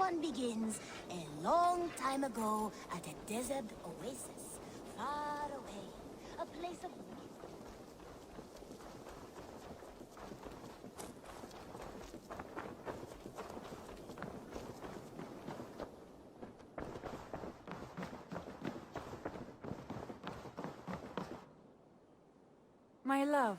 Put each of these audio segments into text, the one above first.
dawn begins a long time ago at a desert oasis, far away, a place of... My love.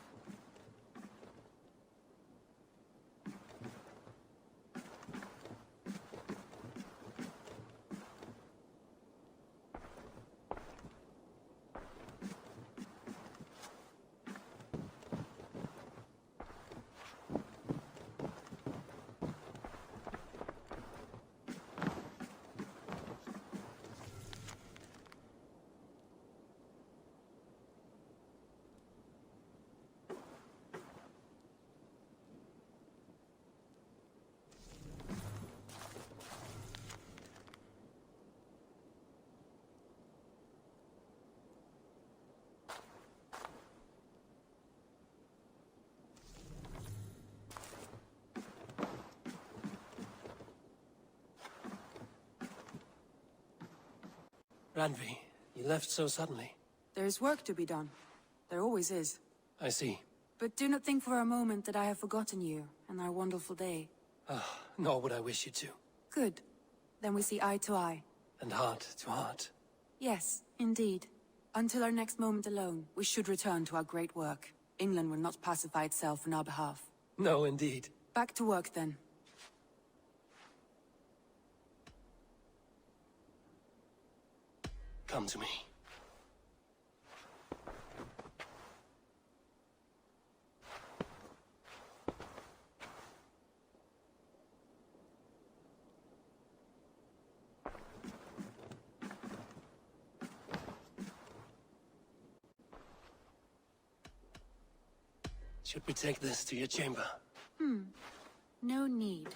Randvi, you left so suddenly. There is work to be done. There always is. I see. But do not think for a moment that I have forgotten you and our wonderful day. Nor would I wish you to. Good. Then we see eye to eye. And heart to heart. Yes, indeed. Until our next moment alone, we should return to our great work. England will not pacify itself on our behalf. No, indeed. Back to work, then. Come to me. Should we take this to your chamber? No need.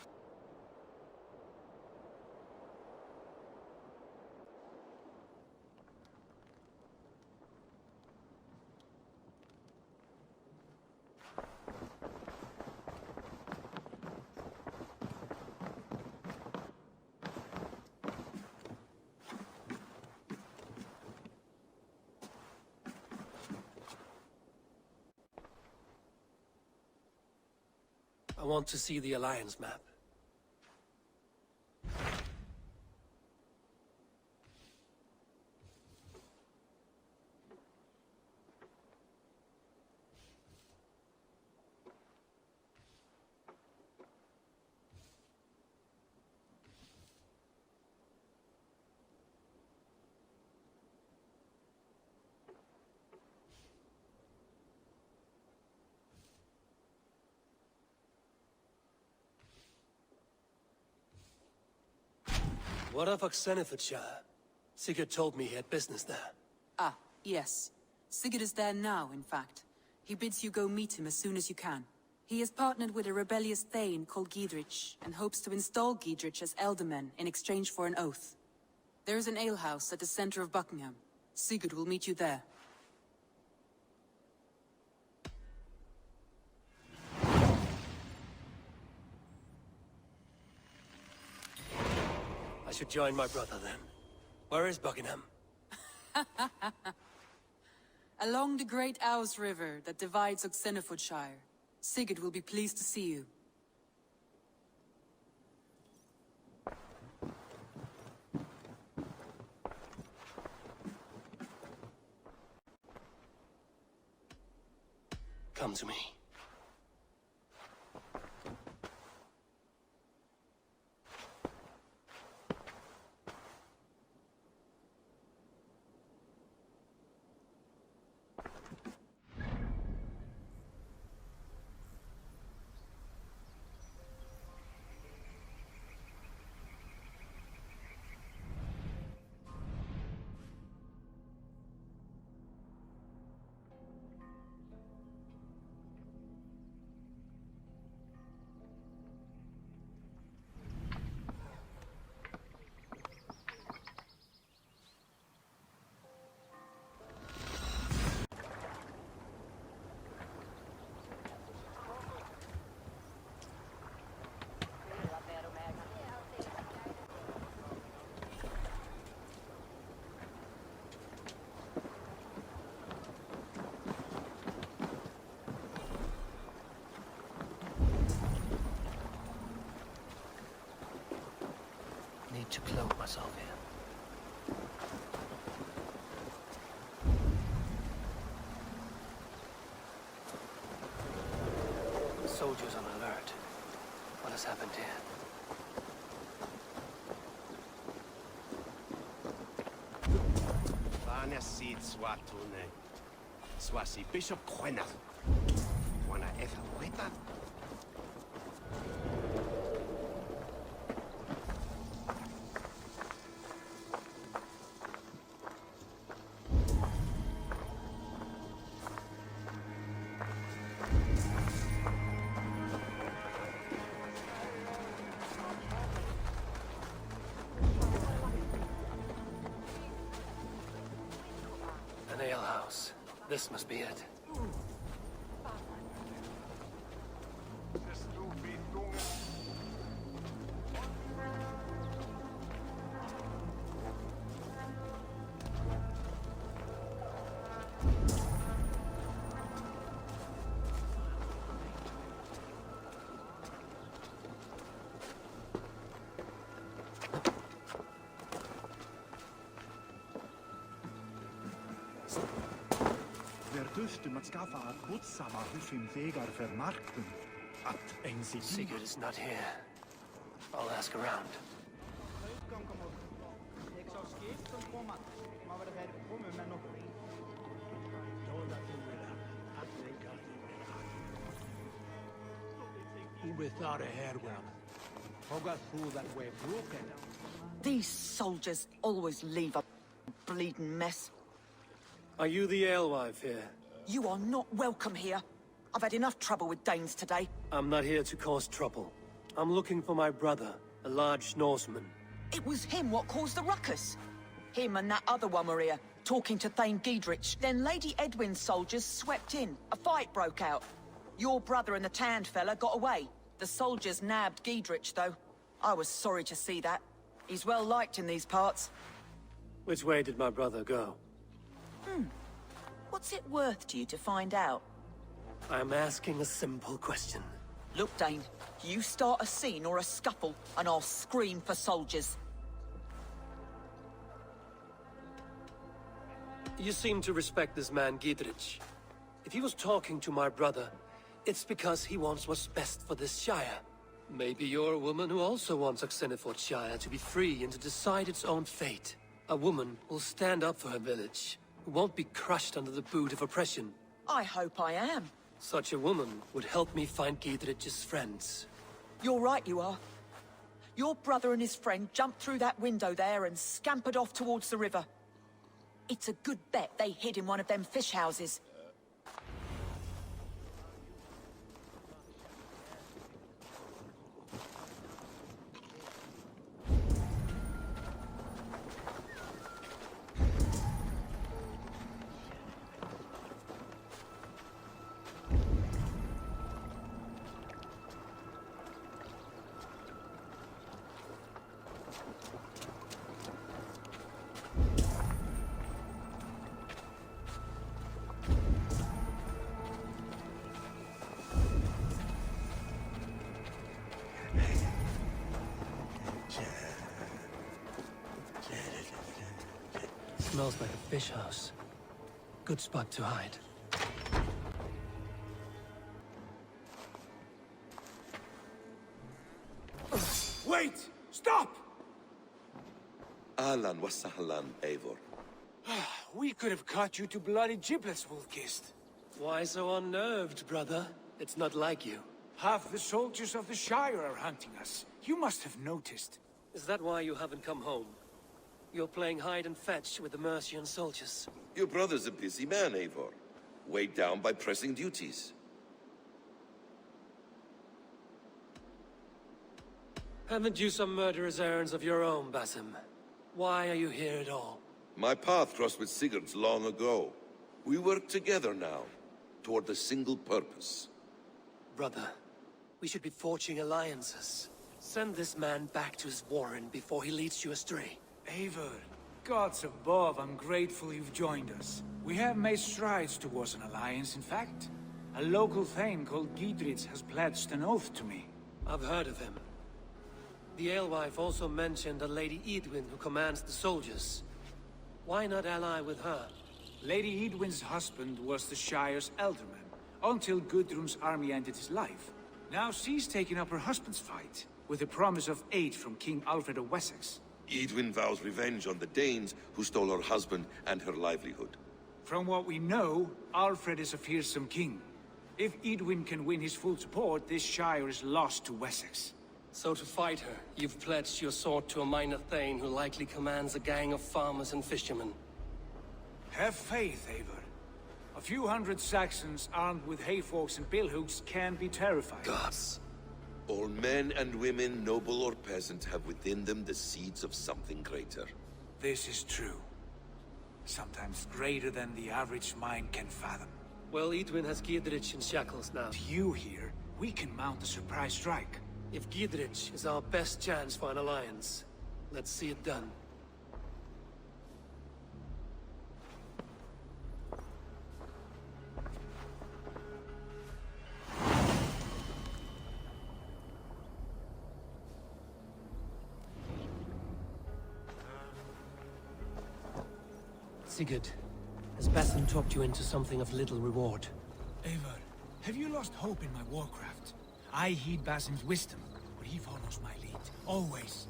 I want to see the Alliance map. What of Oxenefordscire? Sigurd told me he had business there. Ah, yes. Sigurd is there now, in fact. He bids you go meet him as soon as you can. He has partnered with a rebellious Thane called Giedrich, and hopes to install Giedrich as Elderman in exchange for an oath. There is an alehouse at the center of Buckingham. Sigurd will meet you there. I should join my brother then. Where is Buckingham? Along the great Ouse River that divides Oxenefordscire. Sigurd will be pleased to see you. Come to me. myself here. Soldiers on alert. What has happened here? Vana seed swatune. Swasi bishop Quena. Wana efa weta. An alehouse. This must be it. Sigurd is not here. I'll ask around. Without a headwind. Forgot who that way broken. These soldiers always leave a bleeding mess. Are you the alewife here? You are not welcome here. I've had enough trouble with Danes today. I'm not here to cause trouble. I'm looking for my brother, a large Norseman. It was him what caused the ruckus. Him and that other one were here, talking to Thane Giedrich. Then Lady Edwin's soldiers swept in. A fight broke out. Your brother and the tanned fella got away. The soldiers nabbed Giedrich, though. I was sorry to see that. He's well liked in these parts. Which way did my brother go? What's it worth to you to find out? I'm asking a simple question. Look, Dane, you start a scene or a scuffle, and I'll scream for soldiers. You seem to respect this man, Giedrich. If he was talking to my brother, it's because he wants what's best for this Shire. Maybe you're a woman who also wants Oxenefordscire to be free and to decide its own fate. A woman who'll stand up for her village, who won't be crushed under the boot of oppression. I hope I am. Such a woman would help me find Giedrich's friends. You're right, you are. Your brother and his friend jumped through that window there and scampered off towards the river. It's a good bet they hid in one of them fish houses. Smells like a fish house. Good spot to hide. Wait! Stop! Ahlan wa sahlan, Eivor. We could have cut you to bloody giblets, Wolf-Kissed. Why so unnerved, brother? It's not like you. Half the soldiers of the Shire are hunting us. You must have noticed. Is that why you haven't come home? You're playing hide and fetch with the Mercian soldiers. Your brother's a busy man, Eivor. Weighed down by pressing duties. Haven't you some murderous errands of your own, Basim? Why are you here at all? My path crossed with Sigurd's long ago. We work together now, toward a single purpose. Brother, we should be forging alliances. Send this man back to his warren before he leads you astray. Eivor, gods above, I'm grateful you've joined us. We have made strides towards an alliance, in fact. A local thane called Giedrich has pledged an oath to me. I've heard of him. The alewife also mentioned a Lady Edwin who commands the soldiers. Why not ally with her? Lady Edwin's husband was the Shire's alderman, until Gudrun's army ended his life. Now she's taking up her husband's fight, with the promise of aid from King Alfred of Wessex. Edwin vows revenge on the Danes who stole her husband and her livelihood. From what we know, Alfred is a fearsome king. If Edwin can win his full support, this Shire is lost to Wessex. So to fight her, you've pledged your sword to a minor thane who likely commands a gang of farmers and fishermen. Have faith, Eivor. A few hundred Saxons armed with hayforks and billhooks can be terrifying. Gods. All men and women, noble or peasant, have within them the seeds of something greater. This is true. Sometimes greater than the average mind can fathom. Well, Edwin has Giedrich in shackles now. With you here, we can mount a surprise strike. If Giedrich is our best chance for an alliance, let's see it done. Sigurd, has Basim talked you into something of little reward? Eivor, have you lost hope in my warcraft? I heed Basim's wisdom, but he follows my lead, always.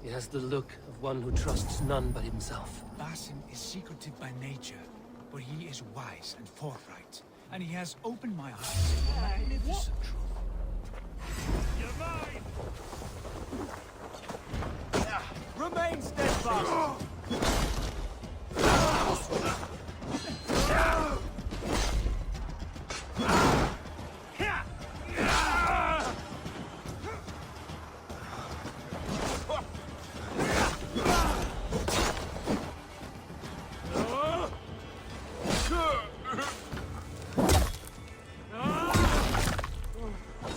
He has the look of one who trusts none but himself. Basim is secretive by nature, but he is wise and forthright, and he has opened my eyes to a magnificent truth. You're mine! Remain steadfast!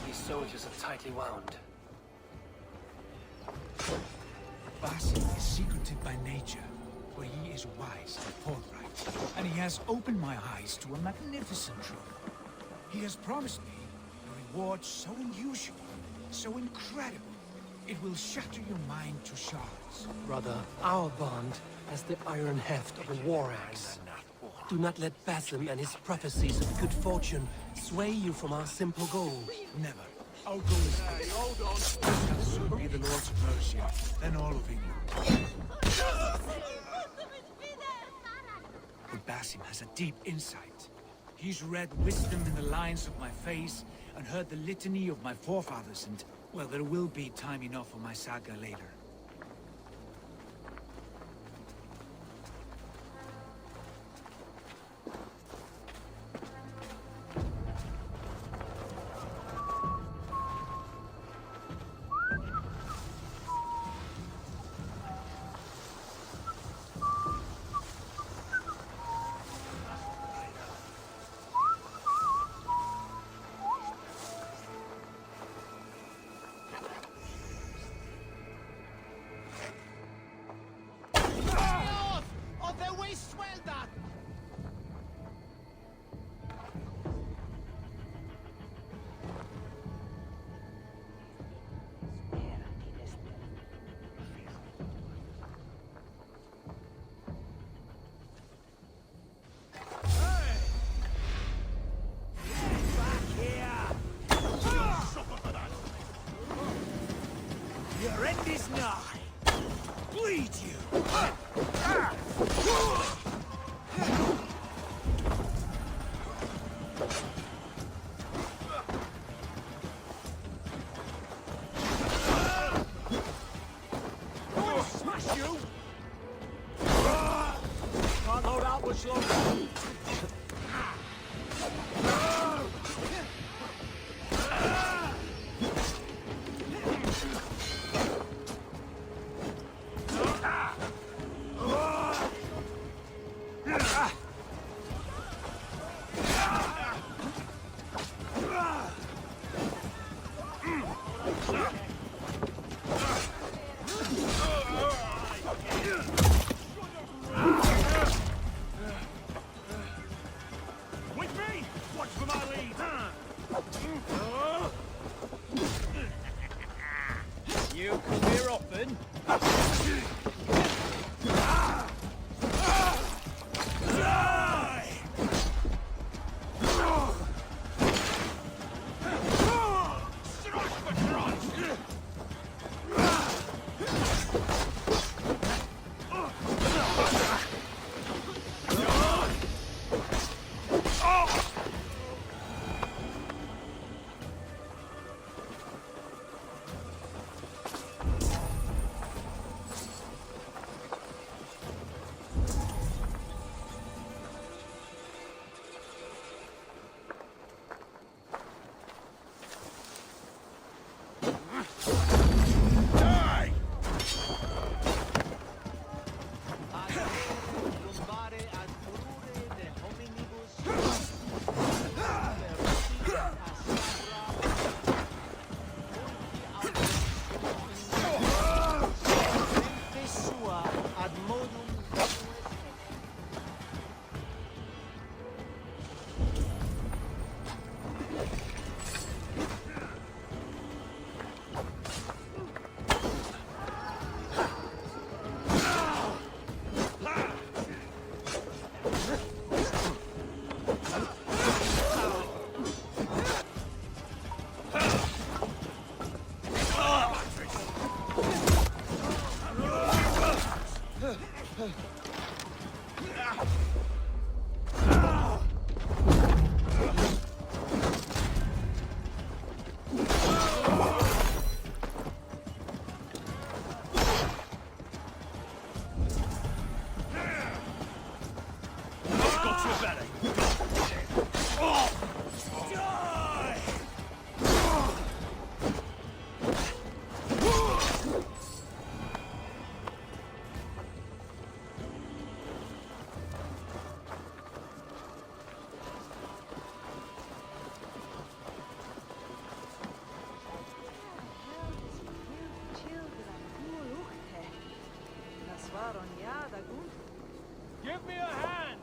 These soldiers are tightly wound. Basim is secretive by nature, but he is wise and forthright, and he has opened my eyes to a magnificent truth. He has promised me a reward so unusual, so incredible, it will shatter your mind to shards. Brother, our bond has the iron heft of a war axe. Do not let Basim and his prophecies of good fortune sway you from our simple goal. Never. Our goal is this. Hold on! Shall soon be the Lords of Mercia, then all of England. But Basim has a deep insight. He's read wisdom in the lines of my face and heard the litany of my forefathers, and, well, there will be time enough for my saga later. Your end is nigh. Bleed you. Smash you. Can't hold out much longer. Give me a hand!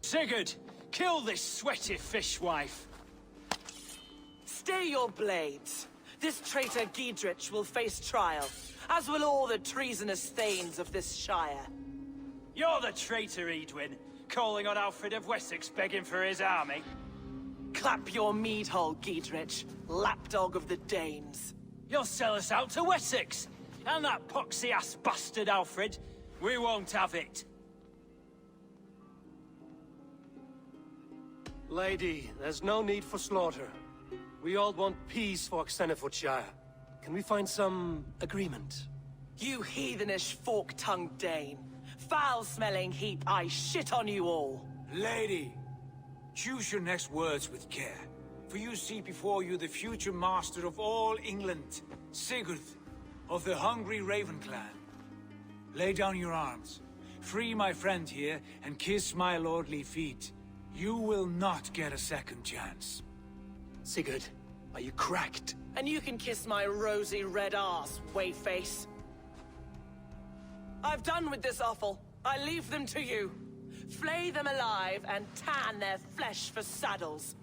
Sigurd, kill this sweaty fishwife. Stay your blades. This traitor Giedrich will face trial, as will all the treasonous thanes of this shire. You're the traitor, Edwin, calling on Alfred of Wessex begging for his army. Clap your mead hole, Giedrich, lapdog of the Danes. You'll sell us out to Wessex, and that poxy-ass bastard Alfred. We won't have it. Lady, there's no need for slaughter. We all want peace for Oxenefordscire. Can we find some agreement? You heathenish fork-tongued Dane. Foul-smelling heap, I shit on you all. Lady, choose your next words with care. For you see before you the future master of all England, Sigurd, of the hungry Raven clan. Lay down your arms, free my friend here, and kiss my lordly feet. You will not get a second chance. Sigurd, are you cracked? And you can kiss my rosy red arse, wayface. I've done with this offal. I leave them to you. Flay them alive and tan their flesh for saddles.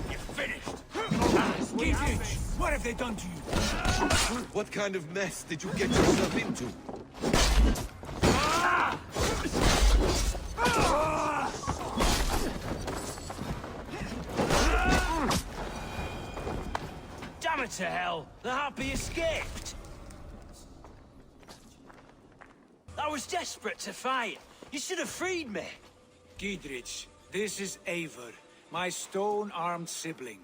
You're finished! Giedrich, what have they done to you? What kind of mess did you get yourself into? Damn it to hell! The Harpy escaped! I was desperate to fight. You should have freed me. Giedrich, this is Eivor, my stone-armed sibling.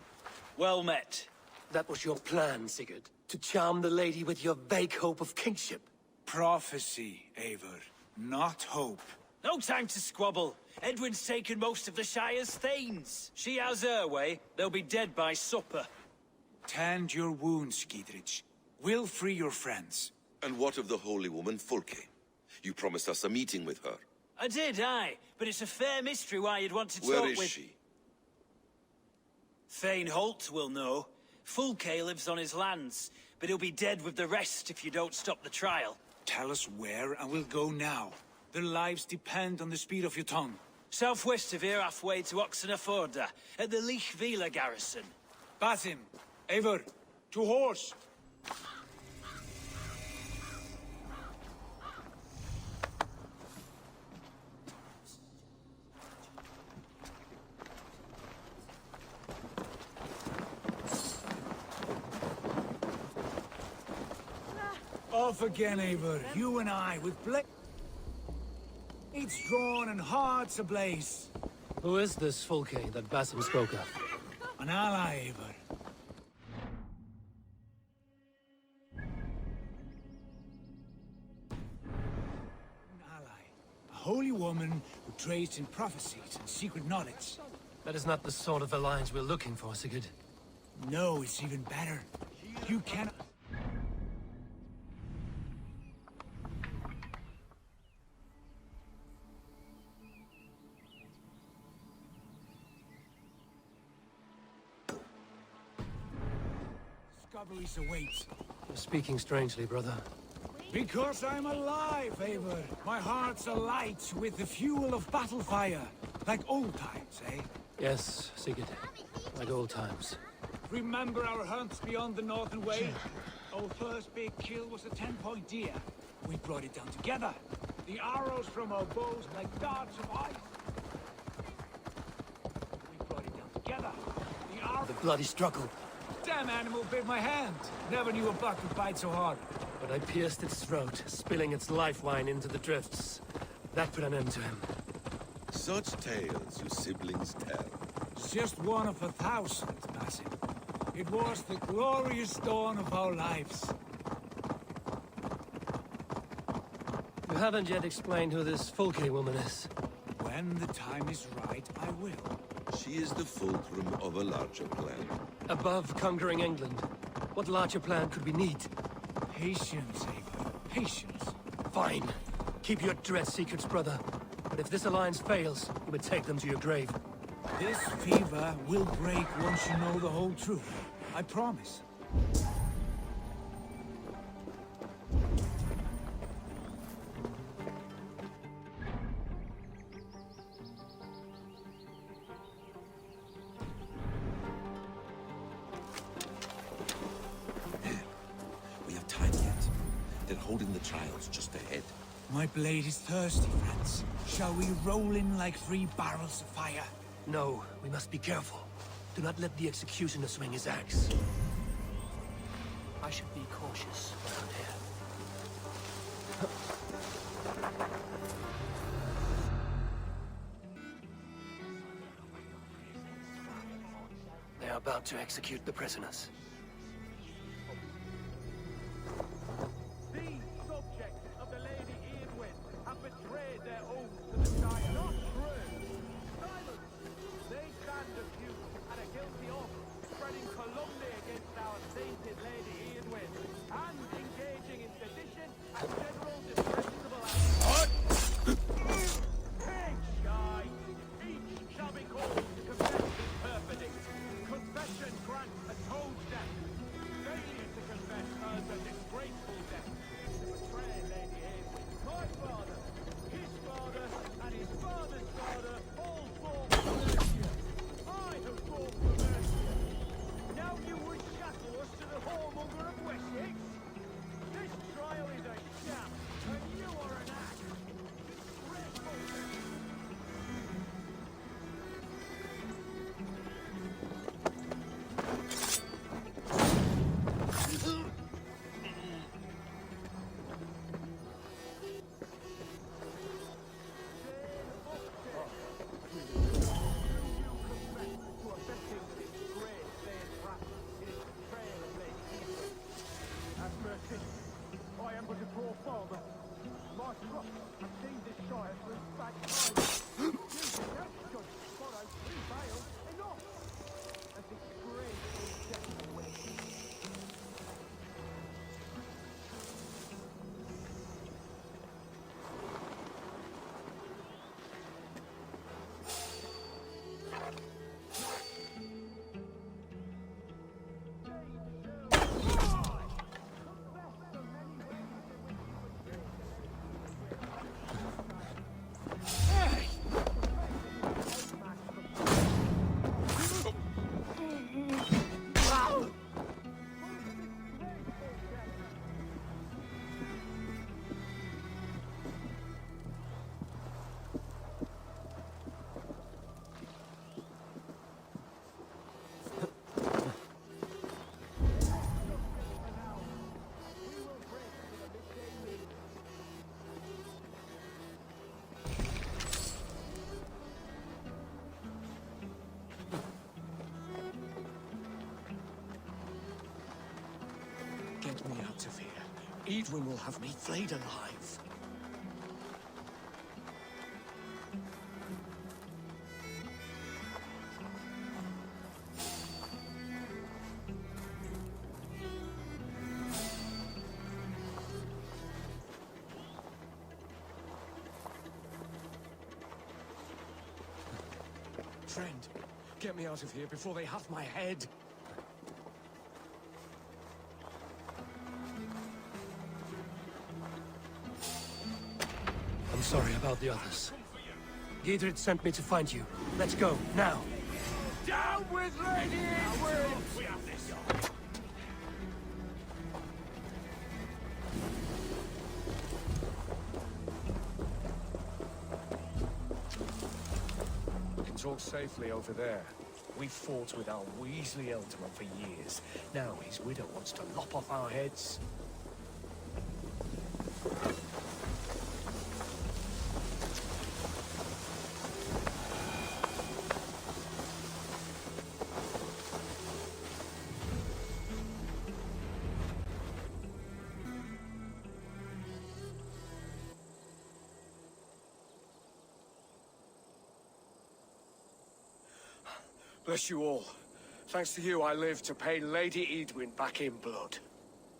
Well met. That was your plan, Sigurd. To charm the lady with your vague hope of kingship. Prophecy, Eivor, not hope. No time to squabble. Edwin's taken most of the Shire's thanes. She has her way. They'll be dead by supper. Tend your wounds, Giedrich. We'll free your friends. And what of the holy woman Fulke? You promised us a meeting with her. I did, aye. But it's a fair mystery why you'd want to talk Where with... is she? Thane Holt will know. Fulke lives on his lands, but he'll be dead with the rest if you don't stop the trial. Tell us where, and we'll go now. Their lives depend on the speed of your tongue. Southwest of here, halfway to Oxeneforda, at the Lichvila garrison. Basim, Eivor, to horse! Off again, Eivor. You and I, with blades drawn and hearts ablaze. Who is this Fulke that Basim spoke of? An ally, Eivor. An ally. A holy woman who trades in prophecies and secret knowledge. That is not the sort of alliance we're looking for, Sigurd. No, it's even better. You cannot... Discoveries await. You're speaking strangely, brother. Because I'm alive, Eivor. My heart's alight with the fuel of battle fire. Like old times, eh? Yes, Sigurd. Like old times. Remember our hunts beyond the Northern Way? Our first big kill was a 10-point deer. We brought it down together. The arrows from our bows like darts of ice. We brought it down together. The bloody struggle. Damn animal bit my hand. Never knew a buck could bite so hard. But I pierced its throat, spilling its life wine into the drifts. That put an end to him. Such tales you siblings tell. It's just one of 1,000, Basim. It was the glorious dawn of our lives. You haven't yet explained who this Fulke woman is. When the time is right, I will. She is the fulcrum of a larger plan. Above conquering England, what larger plan could we need? Patience, Eivor. Patience. Fine. Keep your dread secrets, brother. But if this alliance fails, you would take them to your grave. This fever will break once you know the whole truth. I promise. We have time yet. They're holding the trials just ahead. My blade is thirsty, friends. Shall we roll in like 3 barrels of fire? No, we must be careful. Do not let the executioner swing his axe. I should be cautious around here. They are about to execute the prisoners. These subjects of the Lady Eadwyn have betrayed their oath to the Shire. Not true! Silence! They stand accused and are guilty of spreading calumny against our sainted Lady Eadwyn and engaging in sedition and general disreputable acts. Hey, Shy! Each shall be called to confess his perfidy. Confession grants a toad death. Failure to confess earns a disgraceful death. To betray Lady Eadwyn, my father, his father, and his father's father all fought for Mercia. I have fought for Mercia. Now you would shackle us to the whoremonger of Wessex? This trial is a sham, and you are an act. Disgraceful. I am but a poor farmer. My crops have seen this Shire through bad times. You can't judge borrow 3 bales enough. A disgraceful death awaits. Get me out of here. Edwin will have me flayed alive. Friend, get me out of here before they have my head. I'm sorry about the others. Giedrich sent me to find you. Let's go, now! Down with Lady Edwin! We have this. We can talk safely over there. We fought with our Weasley Ealdorman for years. Now his widow wants to lop off our heads. Bless you all. Thanks to you, I live to pay Lady Edwin back in blood.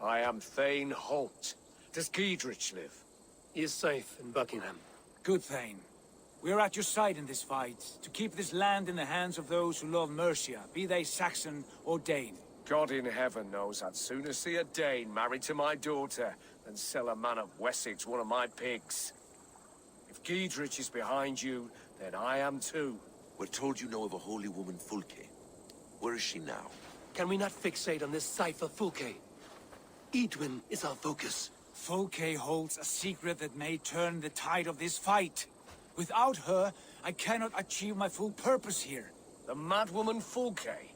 I am Thane Holt. Does Giedrich live? He is safe in Buckingham. Good, Thane. We are at your side in this fight, to keep this land in the hands of those who love Mercia, be they Saxon or Dane. God in heaven knows I'd sooner see a Dane married to my daughter than sell a man of Wessex one of my pigs. If Giedrich is behind you, then I am too. We're told you know of a holy woman, Fulke. Where is she now? Can we not fixate on this cipher, Fulke? Edwin is our focus. Fulke holds a secret that may turn the tide of this fight. Without her, I cannot achieve my full purpose here. The madwoman Fulke?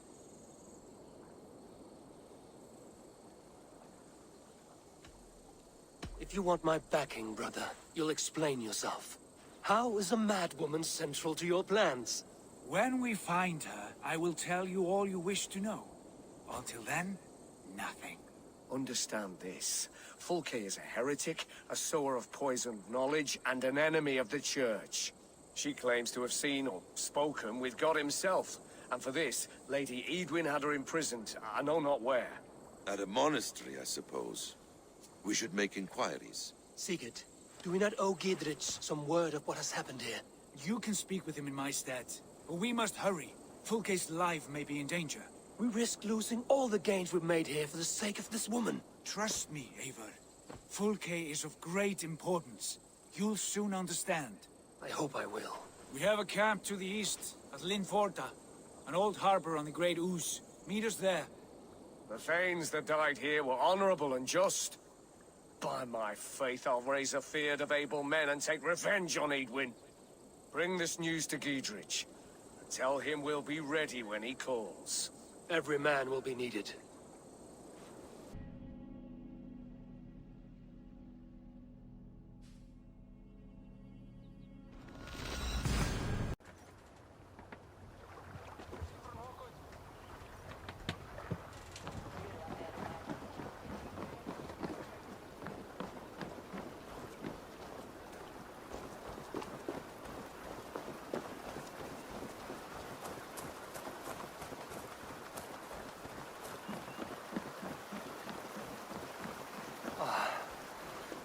If you want my backing, brother, you'll explain yourself. How is a madwoman central to your plans? When we find her, I will tell you all you wish to know. Until then, nothing. Understand this. Fulke is a heretic, a sower of poisoned knowledge, and an enemy of the Church. She claims to have seen or spoken with God himself. And for this, Lady Edwin had her imprisoned, I know not where. At a monastery, I suppose. We should make inquiries. Sigurd, do we not owe Giedrich some word of what has happened here? You can speak with him in my stead. But we must hurry. Fulke's life may be in danger. We risk losing all the gains we've made here for the sake of this woman. Trust me, Eivor. Fulke is of great importance. You'll soon understand. I hope I will. We have a camp to the east, at Linforda. An old harbor on the Great Ouse. Meet us there. The Thanes that died here were honorable and just. By my faith, I'll raise a feared of able men and take revenge on Edwin. Bring this news to Giedrich. And tell him we'll be ready when he calls. Every man will be needed.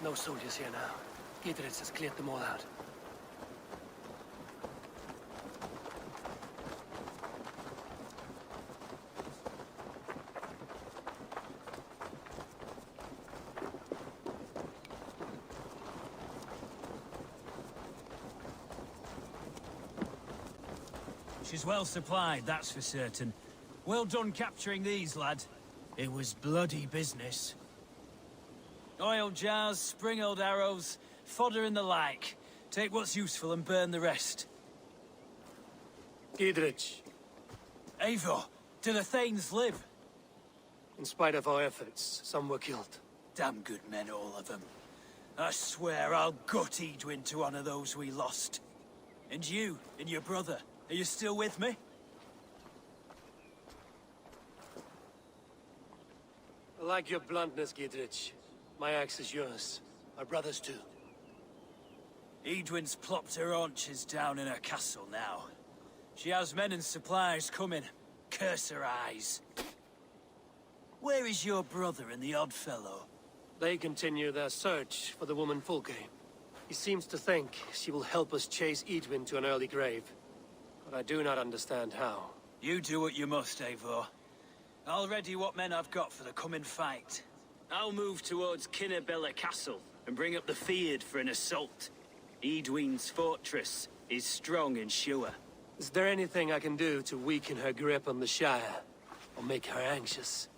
No soldiers here now. Giedrich has cleared them all out. She's well supplied, that's for certain. Well done capturing these, lad. It was bloody business. Oil jars, spring-oiled arrows, fodder and the like. Take what's useful and burn the rest. Giedrich, Eivor, do the Thanes live? in spite of our efforts, some were killed. Damn good men, all of them. I swear I'll gut Edwin to honor those we lost. And you, and your brother, are you still with me? I like your bluntness, Giedrich. My axe is yours. My brother's too. Edwin's plopped her haunches down in her castle now. She has men and supplies coming. Curse her eyes. Where is your brother and the odd fellow? They continue their search for the woman Fulke. He seems to think she will help us chase Edwin to an early grave. But I do not understand how. You do what you must, Eivor. I'll ready what men I've got for the coming fight. I'll move towards Kinnabella Castle and bring up the Fyrd for an assault. Edwin's fortress is strong and sure. Is there anything I can do to weaken her grip on the Shire? Or make her anxious?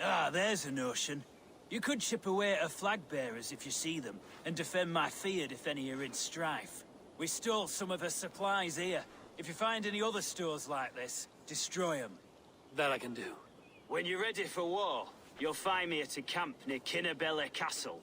Ah, there's a notion. You could chip away at her flag-bearers if you see them, and defend my Fyrd if any are in strife. We stole some of her supplies here. If you find any other stores like this, destroy them. That I can do. When you're ready for war, you'll find me at a camp near Kinnabella Castle.